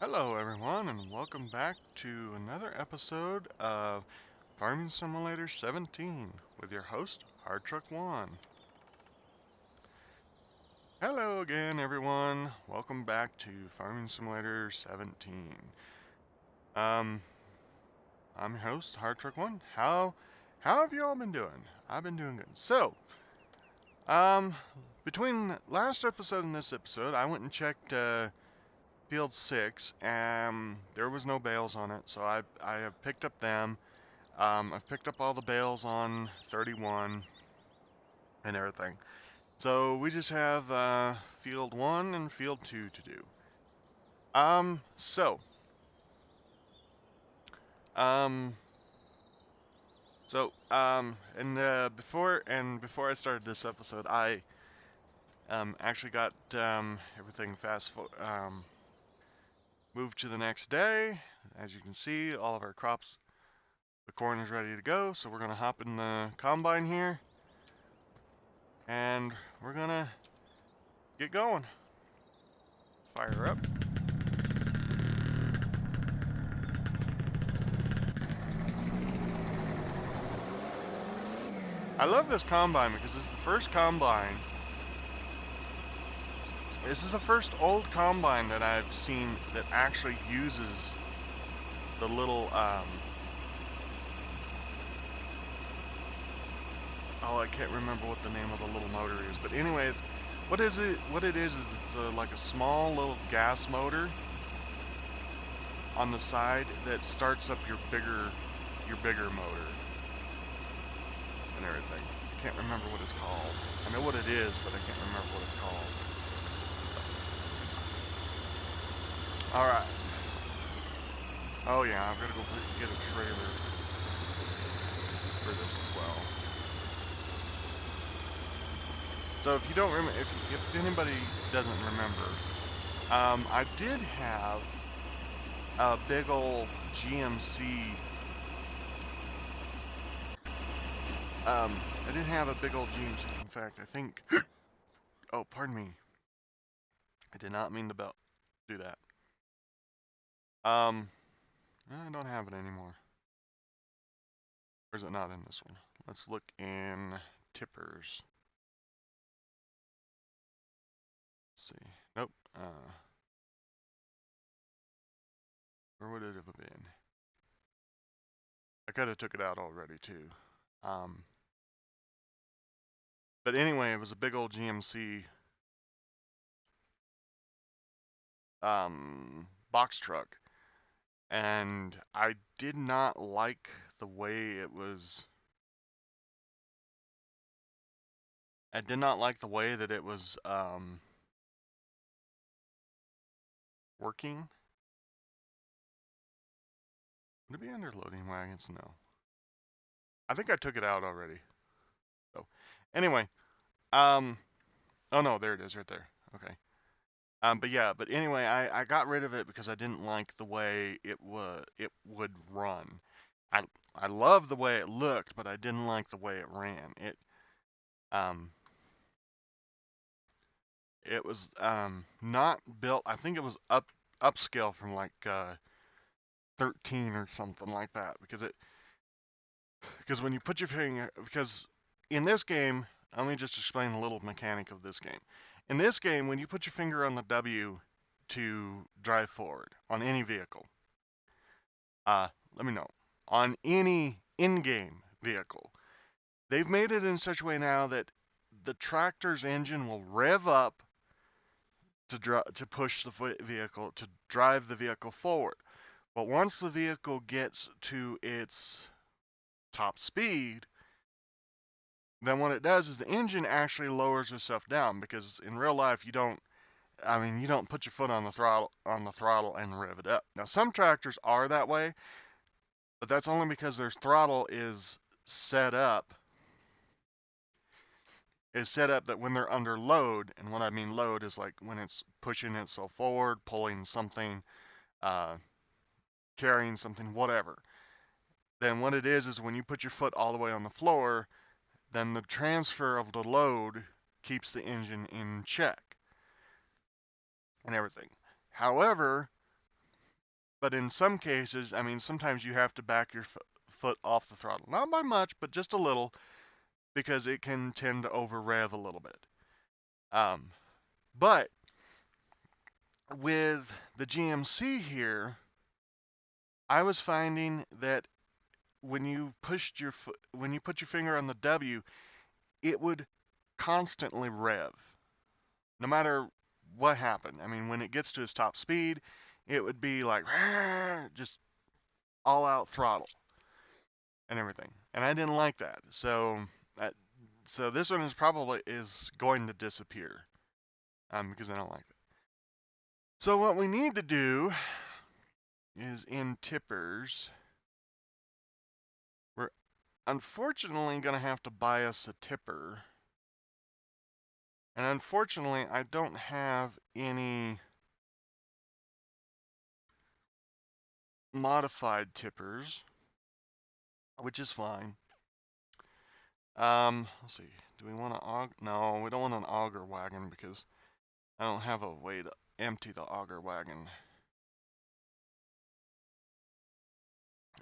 Hello, everyone, and welcome back to another episode of Farming Simulator 17 with your host, Hard Truck One. Hello again, everyone. Welcome back to Farming Simulator 17. Um, I'm your host, Hard Truck One. How have you all been doing? I've been doing good. Um, between last episode and this episode, I went and checked Field 6, and there was no bales on it, so I have picked up them. I've picked up all the bales on 31 and everything. So we just have Field 1 and Field 2 to do. Um, so, um, before I started this episode, I actually got everything moved to the next day. As you can see, all of our crops, the corn is ready to go. So we're gonna hop in the combine here, and we're gonna get going. Fire up. I love this combine because this is the first combine. This is the first old combine that I've seen that actually uses the little, oh, I can't remember what the name of the little motor is. But anyway, what it is it's like a small little gas motor on the side that starts up your bigger motor and everything. I can't remember what it's called. I know what it is, but I can't remember what it's called. Alright. Oh yeah, I've got to go get a trailer for this as well. So if you don't remember, if anybody doesn't remember, I did have a big old GMC. I did have a big old GMC. In fact, I think. Oh, pardon me. I did not mean to do that. Um, I don't have it anymore. Or is it not in this one? Let's look in tippers. Let's see. Nope. Where would it have been? I could have took it out already too. Um, but anyway, it was a big old GMC box truck, and I did not like the way it was. I did not like the way that it was working. Would it be under loading wagons? No. I think I took it out already. So, anyway, um, oh no, there it is right there. Okay. But anyway, I got rid of it because I didn't like the way it would run. I I love the way it looked, but I didn't like the way it ran. Um it was not built. I think it was upscale from like 13 or something like that because when you put your finger because in this game, let me just explain a little mechanic of this game. In this game, when you put your finger on the W to drive forward on any vehicle, uh, let me know, on any in-game vehicle, they've made it in such a way now that the tractor's engine will rev up to push the vehicle to drive the vehicle forward. But once the vehicle gets to its top speed, then what it does is the engine actually lowers itself down because in real life you don't put your foot on the throttle and rev it up. Now some tractors are that way, but that's only because their throttle set up is set up that when they're under load, and what I mean load is like when it's pushing itself forward, pulling something, uh, carrying something, whatever. Then what it is when you put your foot all the way on the floor, then the transfer of the load keeps the engine in check and everything. However, But in some cases, I mean, sometimes you have to back your foot off the throttle. Not by much, but just a little, because it can tend to over rev a little bit. But with the GMC here, I was finding that when you pushed your when you put your finger on the W, it would constantly rev, no matter what happened. I mean, when it gets to its top speed, it would be like just all out throttle and everything, and I didn't like that. So this one is probably going to disappear because I don't like it. So what we need to do is in tippers, we're unfortunately going to have to buy us a tipper. And unfortunately, I don't have any modified tippers, which is fine. Let's see. Do we want to auger? No, we don't want an auger wagon because I don't have a way to empty the auger wagon.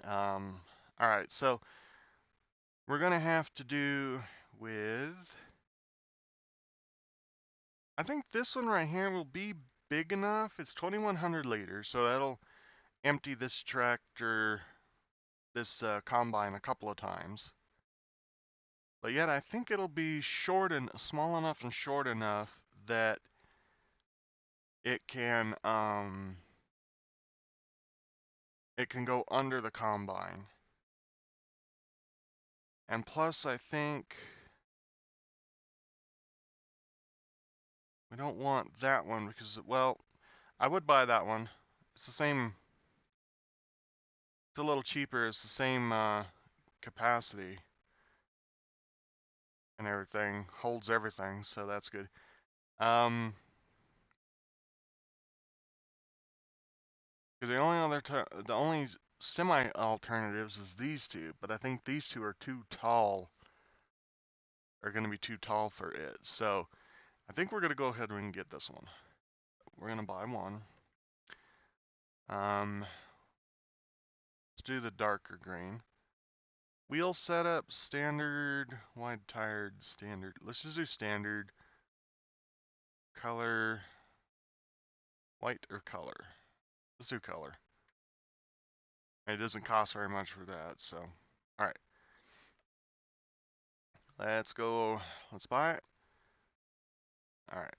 Alright, so we're going to have to do with, I think this one right here will be big enough. It's 2,100 liters, so that'll empty this tractor, this combine a couple of times. But yet I think it'll be small enough and short enough that it can go under the combine. And plus I think we don't want that one because, well, I would buy that one. It's the same, it's a little cheaper, it's the same capacity and everything, holds everything, so that's good. Because the only semi alternatives is these two, but I think these two are too tall, are going to be too tall for it. So I think we're going to go ahead and get this one. We're going to buy one. Let's do the darker green. Wheel setup, standard, wide tired, standard. Let's just do standard. Color, white or color. Let's do color. It doesn't cost very much for that, so. Alright. Let's go. Let's buy it. Alright.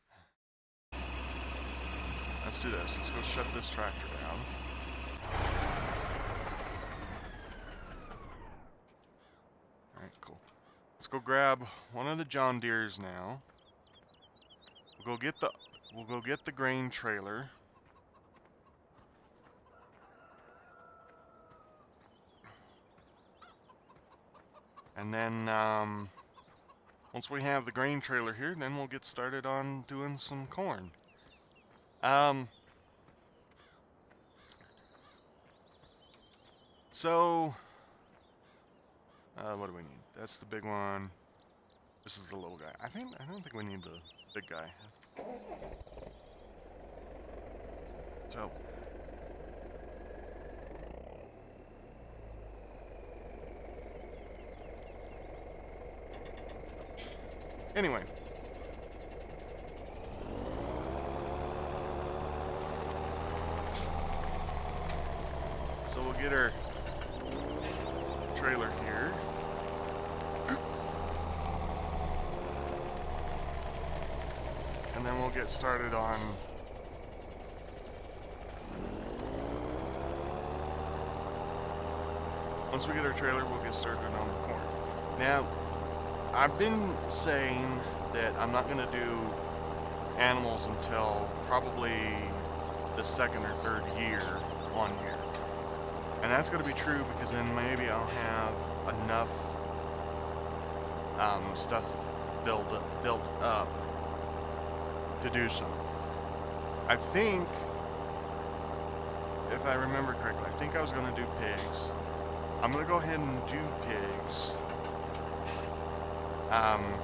Let's do this. Let's go shut this tractor down. Alright, cool. Let's go grab one of the John Deeres now. We'll go get the grain trailer. And then once we have the grain trailer here, then we'll get started on doing some corn. So what do we need? That's the big one. This is the little guy. I don't think we need the big guy. So anyway. So we'll get our trailer here. And then we'll get started on once we get our trailer, we'll get started on the corn. Now, I've been saying that I'm not going to do animals until probably the second or third year, 1 year. And that's going to be true because then maybe I'll have enough stuff built up to do so. I think, if I remember correctly, I think I was going to do pigs. I'm going to go ahead and do pigs. I'm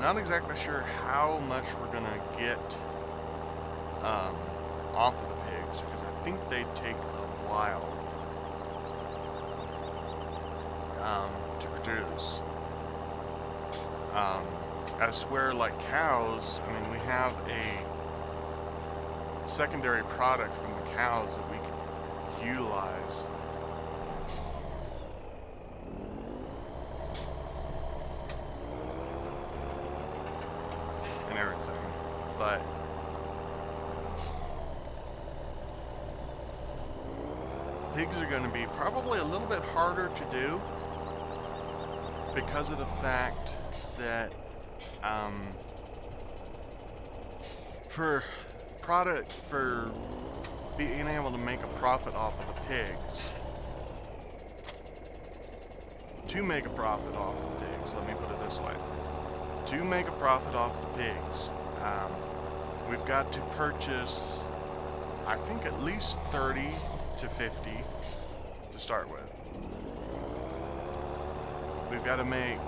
not exactly sure how much we're going to get off of the pigs, because I think they take a while to produce. As to where, like cows, I mean, we have a secondary product from the cows that we can utilize. And everything. But pigs are going to be probably a little bit harder to do because of the fact that for being able to make a profit off of the pigs, to make a profit off of the pigs, let me put it this way, to make a profit off the pigs, we've got to purchase, I think, at least 30 to 50 to start with. We've got to make,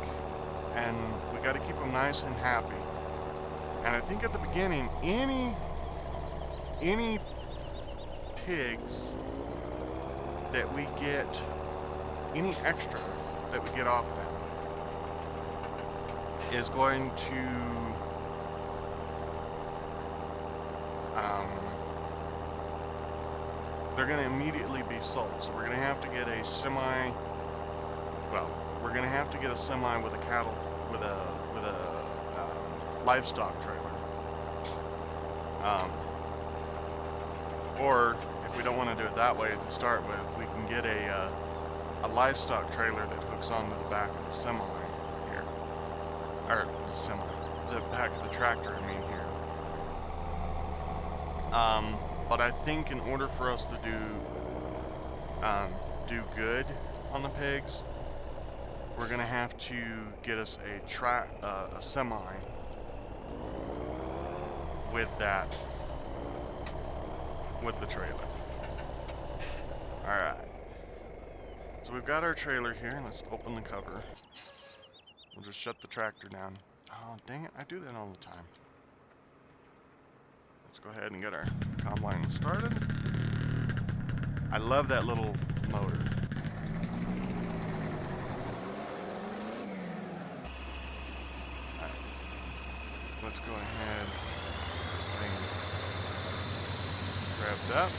and we got to keep them nice and happy. And I think at the beginning, any pigs that we get, any extra that we get off them is going to they're going to immediately be sold. So we're going to have to get a semi, we're going to have to get a semi with a cattle, with a livestock trailer. Or if we don't want to do it that way to start with, we can get a livestock trailer that hooks onto the back of the semi here, or the back of the tractor, I mean, here. But I think in order for us to do good on the pigs, we're gonna have to get us a semi with the trailer. Alright. So we've got our trailer here. Let's open the cover. We'll just shut the tractor down. Oh, dang it. I do that all the time. Let's go ahead and get our combine started. I love that little motor. Alright. Let's go ahead. This thing grabbed up.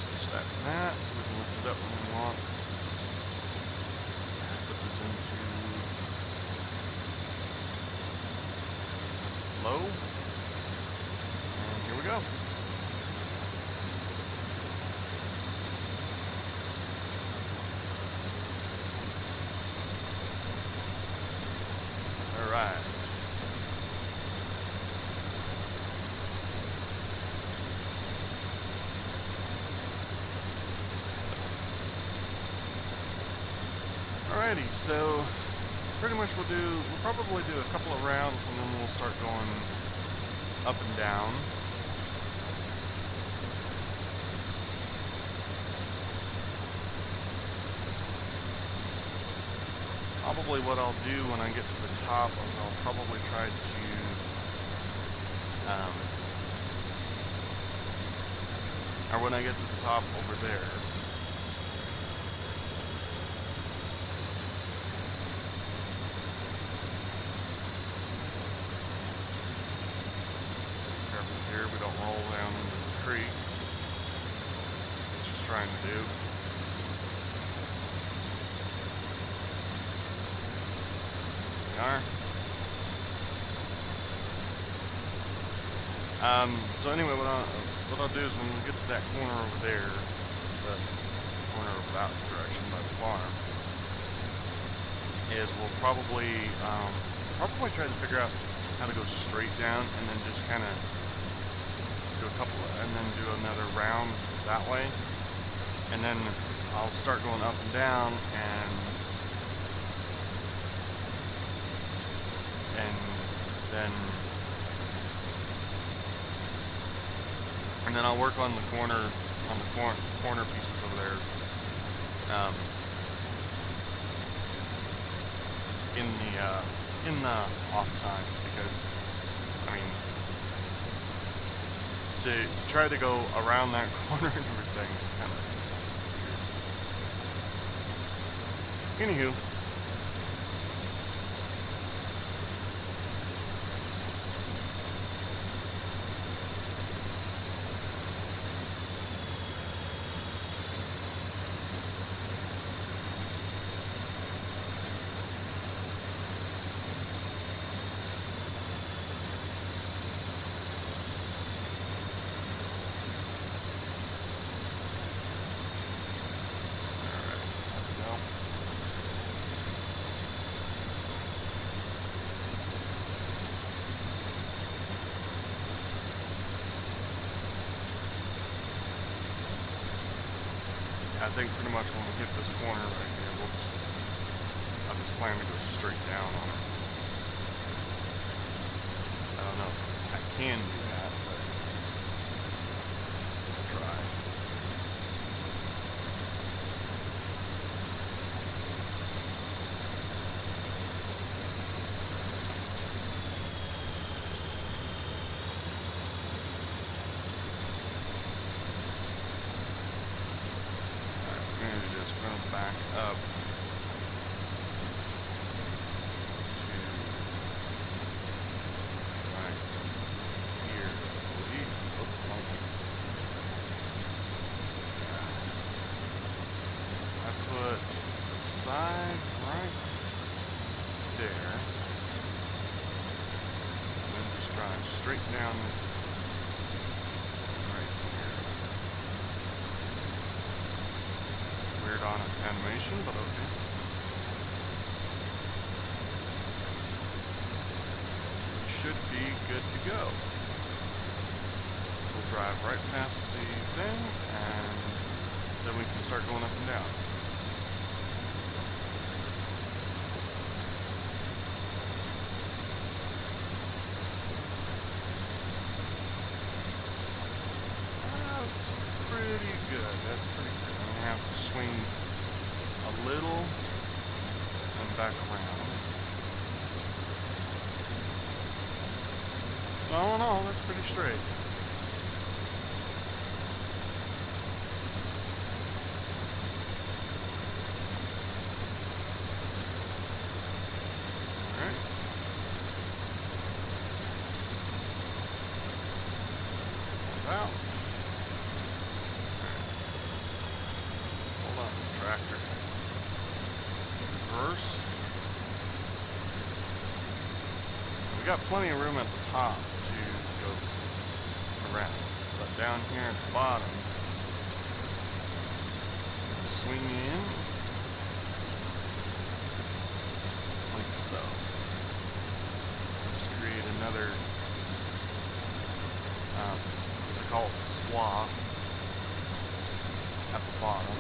Switch that to that so we can lift it up when we want. Put this into low. And here we go. Alright. Alrighty, so pretty much we'll probably do a couple of rounds and then we'll start going up and down. Probably what I'll do when I get to the top is I'll probably try to or when I get to the top over there, here we don't roll down into the creek, which it's trying to do. We are. So anyway, what I'll do is when we get to that corner over there, the corner over that direction by the farm, is we'll probably try to figure out how to go straight down and then just kind of do a couple and then do another round that way, and then I'll start going up and down and then I'll work on the corner pieces over there in the off time, because I mean to try to go around that corner and everything is kind of weird. Anywho. I think pretty much when we hit this corner right here, I'll just plan to go straight down on it. I don't know if I can do that, but I'll try. Back up to right here. I put the side right there, and then just drive straight down this right here. Weird on animation, but okay. We should be good to go. We'll drive right past the thing, and then we can start going up and down. That's pretty good. That's pretty good. I'm gonna have to swing a little and back around. No, that's pretty straight. Alright. Out. Hold on, tractor. Reverse. We got plenty of room at the top to go around, but down here at the bottom, swing in like so. Just create another, what they call swath at the bottom.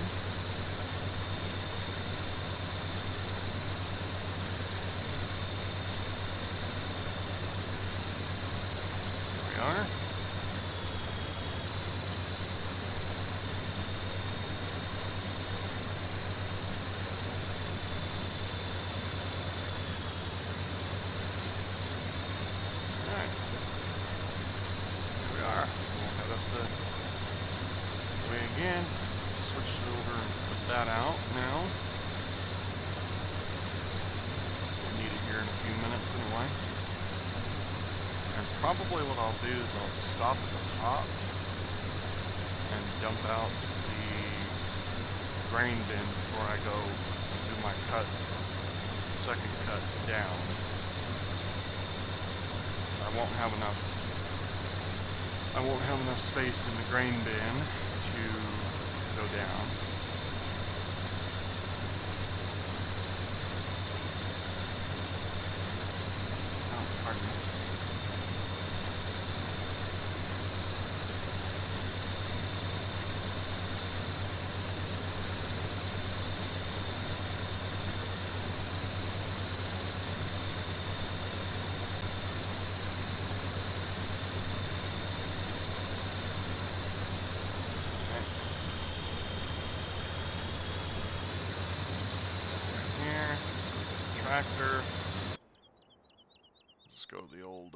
There we are. Alright. Here we are. We'll head up the way again. Switch it over and put that out now. We'll need it here in a few minutes anyway. And probably what I'll do is I'll stop at the top and dump out the grain bin before I go do my second cut down. I won't have enough space in the grain bin to go down. Oh, pardon me. Tractor. Just go the old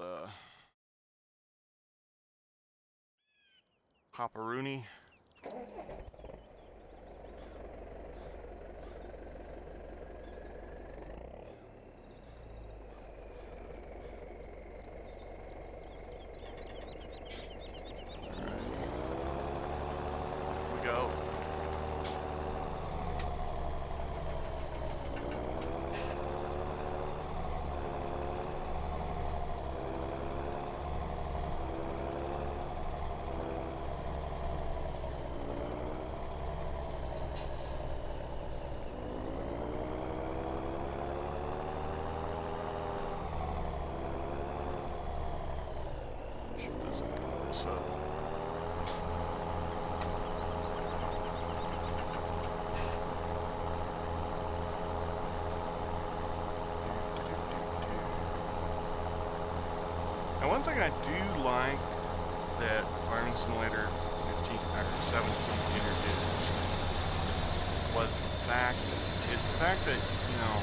Paparoonie. Go. Shoot this up. And one thing I do like that Farming Simulator 15 or 17 introduced was the fact that, you know,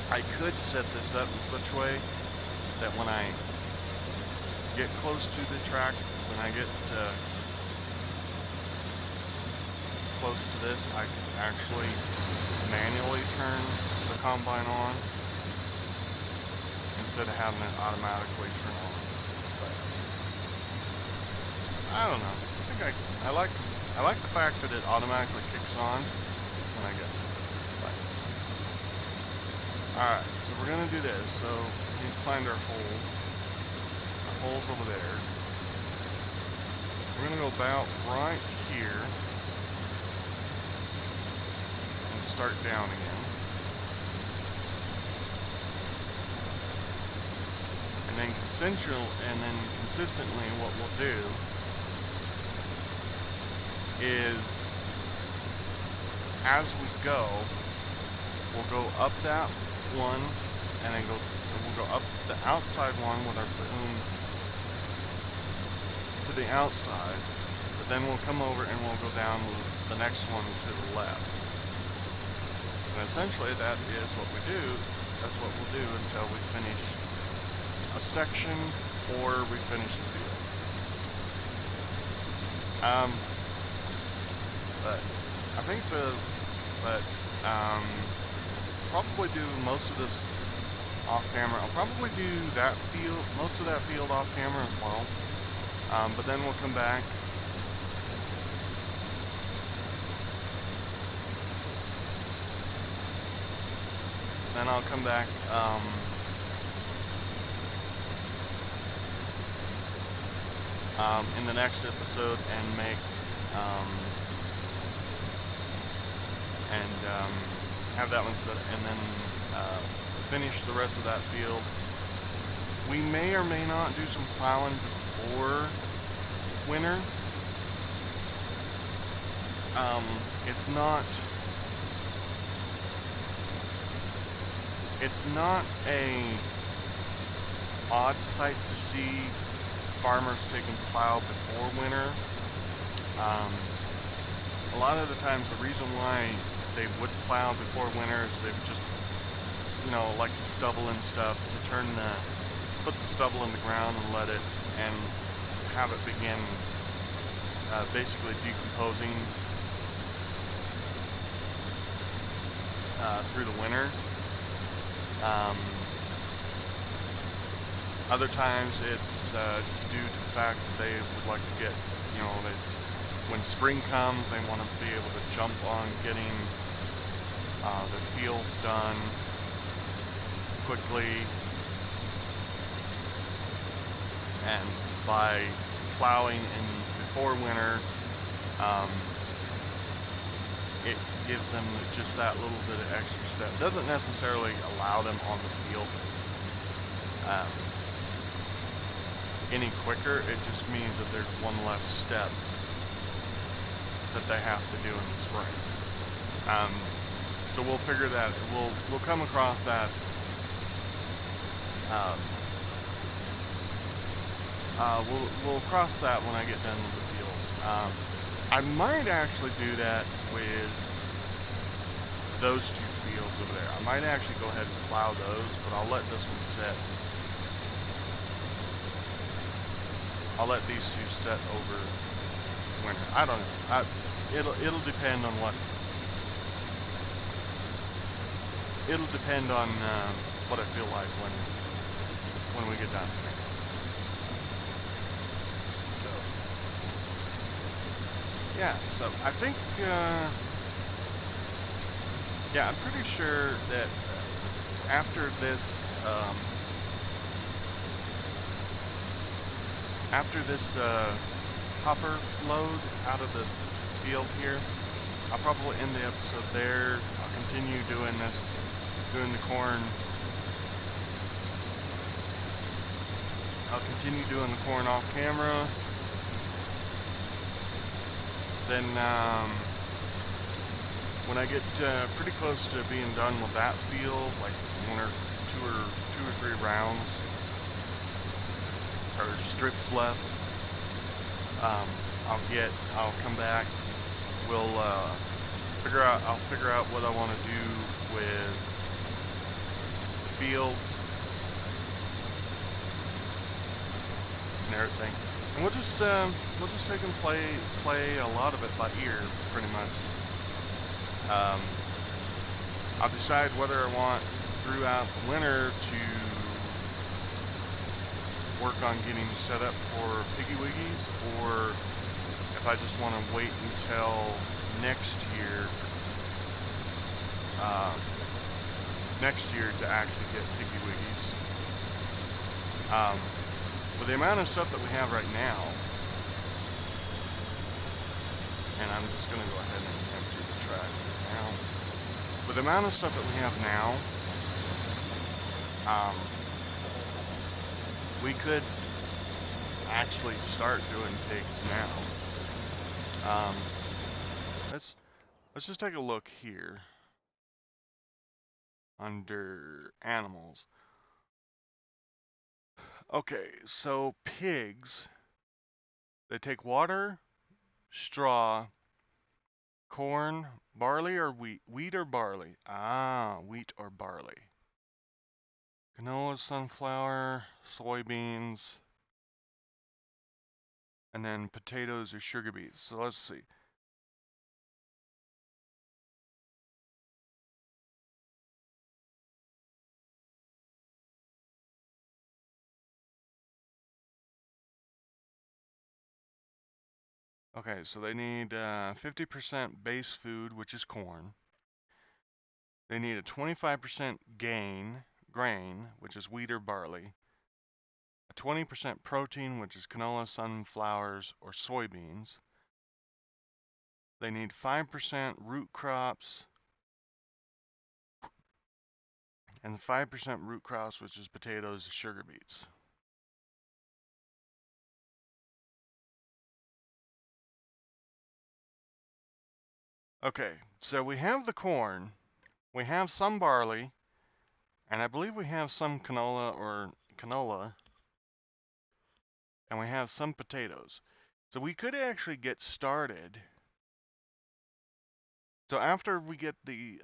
I could set this up in such a way that when I get close to the track, when I get close to this, I can actually manually turn the combine on instead of having it automatically turn on. But I don't know. I think I like the fact that it automatically kicks on when I get to it. Alright, so we're gonna do this. So we need to find our hole. Our hole's over there. We're gonna go about right here and start down again. And then consistently what we'll do is, as we go, we'll go up that one, and then we'll go up the outside one with our boom to the outside, but then we'll come over and we'll go down the next one to the left. And essentially that is what we do. That's what we'll do until we finish a section or we finish the field. But I think probably do most of this off camera. I'll probably do most of that field off camera as well. But then we'll come back. Then I'll come back in the next episode and make have that one set, and then finish the rest of that field. We may or may not do some plowing before winter. It's not a odd sight to see farmers taking plow before winter. A lot of the times the reason why they would plow before winter is they've just, you know, like the stubble and stuff, to put the stubble in the ground and let it, and have it begin basically decomposing through the winter. Other times it's just due to the fact that they would like to get, you know, when spring comes, they want to be able to jump on getting their fields done quickly, and by plowing before winter, it gives them just that little bit of extra step. It doesn't necessarily allow them on the field any quicker. It just means that there's one less step that they have to do in the spring. So we'll figure that, we'll come across that we'll cross that when I get done with the fields. I might actually do that with those two fields over there. I might actually go ahead and plow those, but I'll let this one sit I'll let these two set over winter. I don't know. It'll depend on what. It'll depend on what I feel like when we get done. So yeah. So I think yeah, I'm pretty sure that after this hopper load out of the field here, I'll probably end the episode there. I'll continue doing the corn. I'll continue doing the corn off camera. Then when I get pretty close to being done with that field, like two or three rounds or strips left, I'll come back. I'll figure out what I want to do with the fields and everything, and we'll just take and play a lot of it by ear, pretty much. I'll decide whether I want throughout the winter to work on getting set up for Piggy Wiggies, or if I just want to wait until next year to actually get Piggy Wiggies. With the amount of stuff that we have right now, and I'm just going to go ahead and empty the track now. With the amount of stuff that we have now, we could actually start doing pigs now. Let's just take a look here under animals. Okay, so pigs, they take water, straw, corn, barley or wheat? Wheat or barley? Ah, wheat or barley. Canola, sunflower, soybeans, and then potatoes or sugar beets. So let's see. Okay, so they need 50% base food, which is corn. They need a 25% grain, which is wheat or barley. A 20% protein, which is canola, sunflowers, or soybeans. They need 5% root crops, and 5% root crops, which is potatoes and sugar beets. Okay, so we have the corn, we have some barley, and I believe we have some canola, and we have some potatoes. So we could actually get started. So after we get the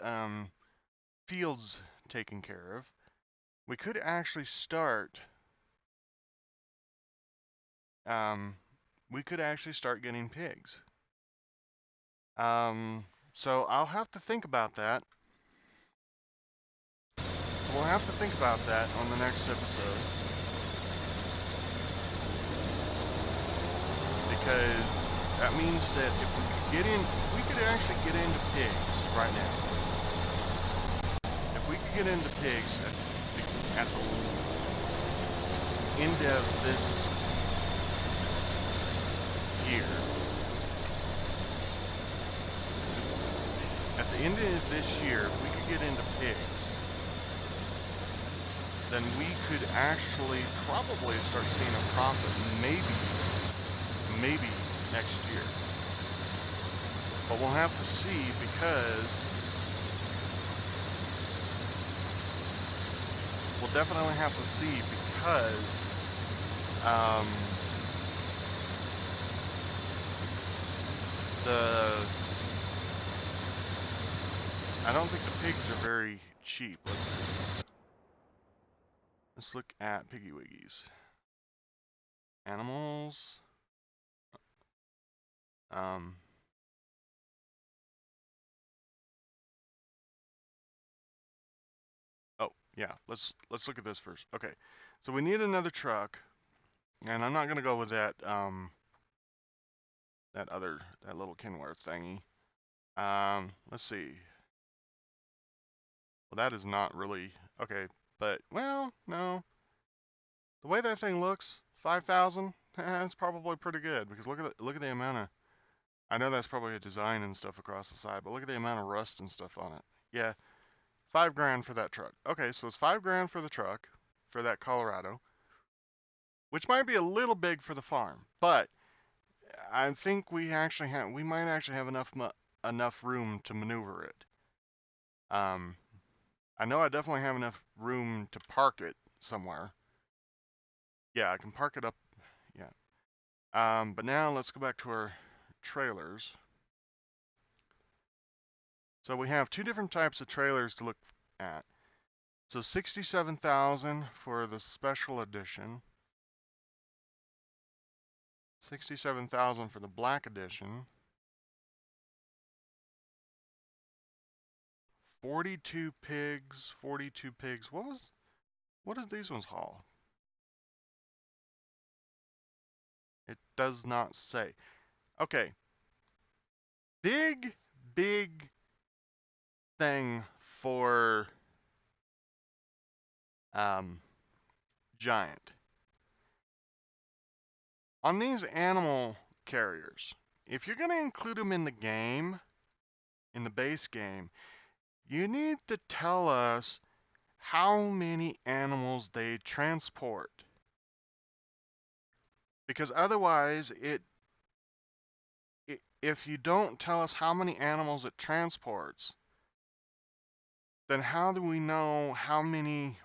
fields taken care of, we could actually start getting pigs. So I'll have to think about that. So we'll have to think about that on the next episode. Because that means that if we could actually get into pigs right now. If we could get into pigs at the end of this year, at the end of this year, if we could get into pigs, then we could actually probably start seeing a profit maybe next year. But we'll have to see, because we'll definitely have to see, because I don't think the pigs are very cheap. Let's see. Let's look at Piggy Wiggies. Animals. Um. Oh, yeah. Let's look at this first. Okay. So we need another truck, and I'm not gonna go with that little Kenworth thingy. Let's see. Well, that is not really okay, but well, no. The way that thing looks, 5,000, that's probably pretty good because look at the amount of. I know that's probably a design and stuff across the side, but look at the amount of rust and stuff on it. Yeah, 5 grand for that truck. Okay, so it's 5 grand for the truck for that Colorado, which might be a little big for the farm, but I think we might actually have enough room to maneuver it. Um, I know I definitely have enough room to park it somewhere. Yeah, I can park it up. Yeah. But now let's go back to our trailers. So we have two different types of trailers to look at. So 67,000 for the special edition. 67,000 for the black edition. 42 pigs, 42 pigs. What did these ones haul? It does not say. Okay. Big thing for giant. On these animal carriers, if you're going to include them in the game, in the base game, you need to tell us how many animals they transport. Because otherwise, if you don't tell us how many animals it transports, then how do we know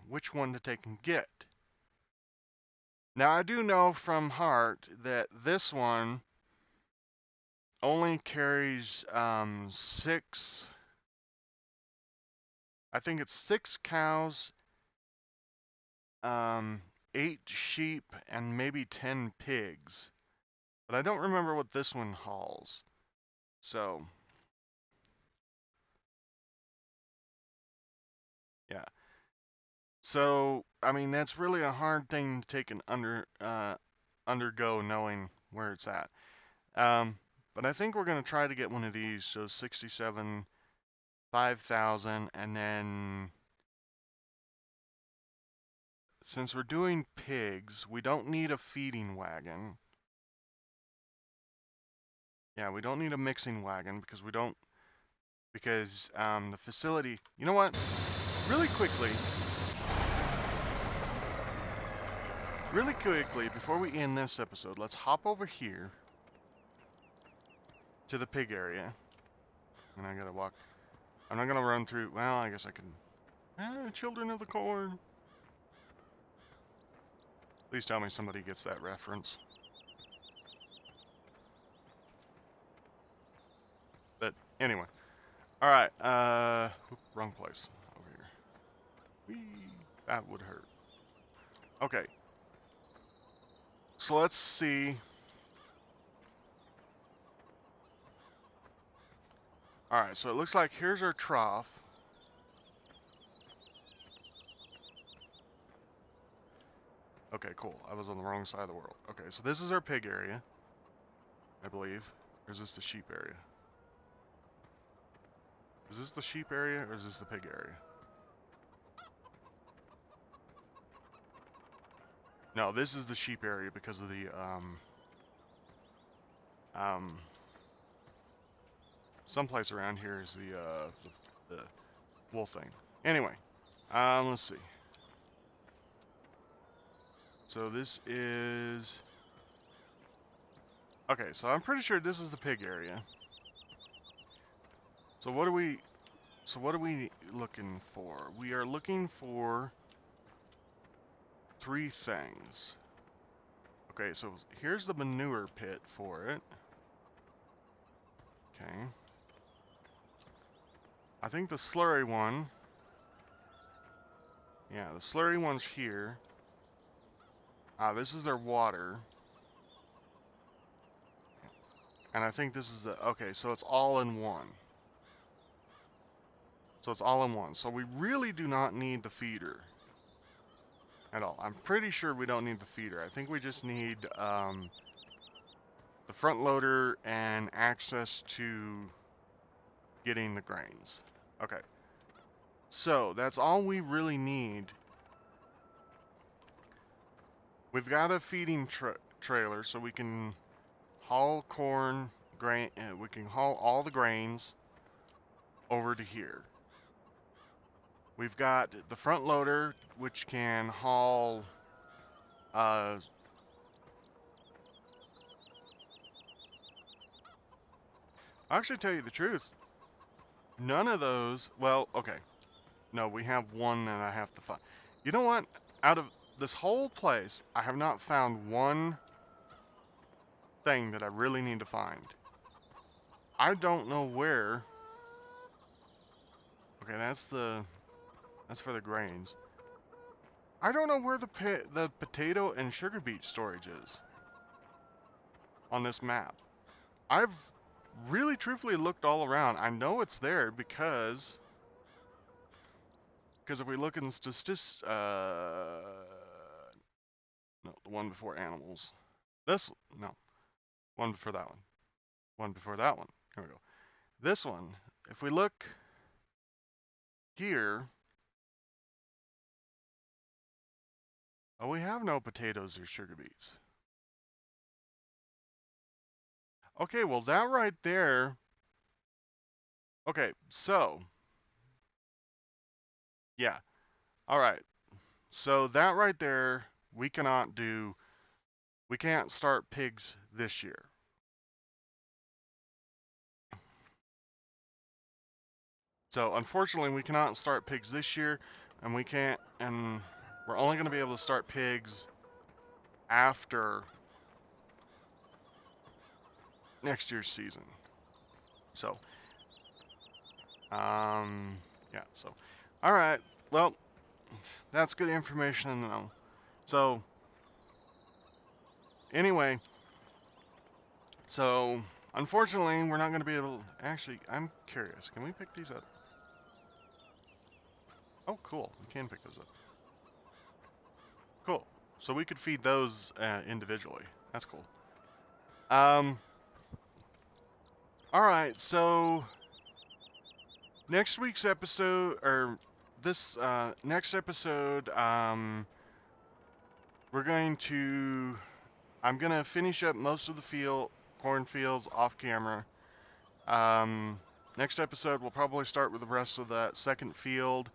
which one to take and get? Now, I do know from heart that this one only carries 6, I think it's 6 cows, 8 sheep, and maybe 10 pigs. But I don't remember what this one hauls. So, yeah. So, I mean, that's really a hard thing to take and undergo knowing where it's at. But I think we're going to try to get one of these. So 67, 5,000, and then since we're doing pigs, we don't need a feeding wagon. Yeah, we don't need a mixing wagon because the facility, you know what? Really quickly, before we end this episode, let's hop over here to the pig area. And I gotta walk. I'm not gonna run through. Well, I guess I can. Children of the Corn. Please tell me somebody gets that reference. But anyway, all right. Wrong place. Over here. Whee, that would hurt. Okay. So let's see. All right. So it looks like here's our trough. Okay, cool. I was on the wrong side of the world. Okay, so this is our pig area, I believe. Or is this the sheep area? Is this the sheep area or is this the pig area? No, this is the sheep area because of the someplace around here is the wool thing. Anyway, let's see. So this is okay. So I'm pretty sure this is the pig area. So what are we looking for? We are looking for 3 things. Okay, so here's the manure pit for it. Okay. I think the slurry one. Yeah, the slurry one's here. This is their water. And I think this is the, okay, so it's all in one. So it's all in one. So we really do not need the feeder at all. I'm pretty sure we don't need the feeder. I think we just need the front loader and access to getting the grains. Okay. So that's all we really need. We've got a feeding trailer so we can haul corn, grain, we can haul all the grains over to here. We've got the front loader, which can haul I'll actually tell you the truth. None of those, well, okay. No, we have one that I have to find. You know what? Out of this whole place, I have not found one thing that I really need to find. I don't know where. Okay, that's for the grains. I don't know where the potato and sugar beet storage is on this map. I've really truthfully looked all around. I know it's there because if we look in statistics, no, the one before animals. This, no, one before that one. One before that one. Here we go. This one, if we look here, oh, we have no potatoes or sugar beets. Okay, well, that right there. Okay, so, yeah. All right. So that right there, we cannot do, we can't start pigs this year. So unfortunately, we cannot start pigs this year, and we can't, and we're only going to be able to start pigs after next year's season. So, yeah, so, all right, well, that's good information to know. So, anyway, so, unfortunately, we're not going to be able, actually, I'm curious, can we pick these up? Oh, cool, we can pick those up. Cool, so we could feed those individually. That's cool. Alright, so next week's episode, or this next episode, we're going to, I'm going to finish up most of the cornfields off camera. Next episode, we'll probably start with the rest of that second field,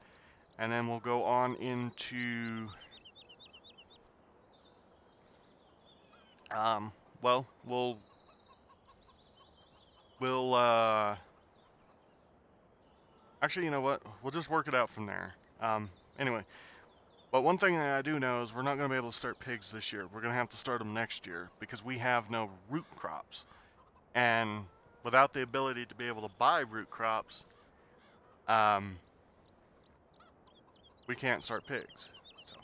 and then we'll go on into, well, actually, you know what? We'll just work it out from there. Anyway, but one thing that I do know is we're not going to be able to start pigs this year. We're going to have to start them next year because we have no root crops. And without the ability to be able to buy root crops, we can't start pigs. So,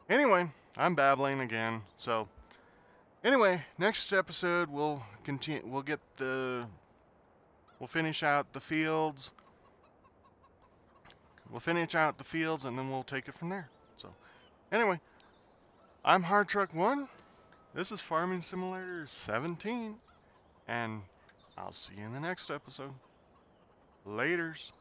anyway, I'm babbling again. So, anyway, next episode we'll continue. We'll finish out the fields. We'll finish out the fields and then we'll take it from there. So, anyway, I'm Hard Truck 1. This is Farming Simulator 17. And I'll see you in the next episode. Laters.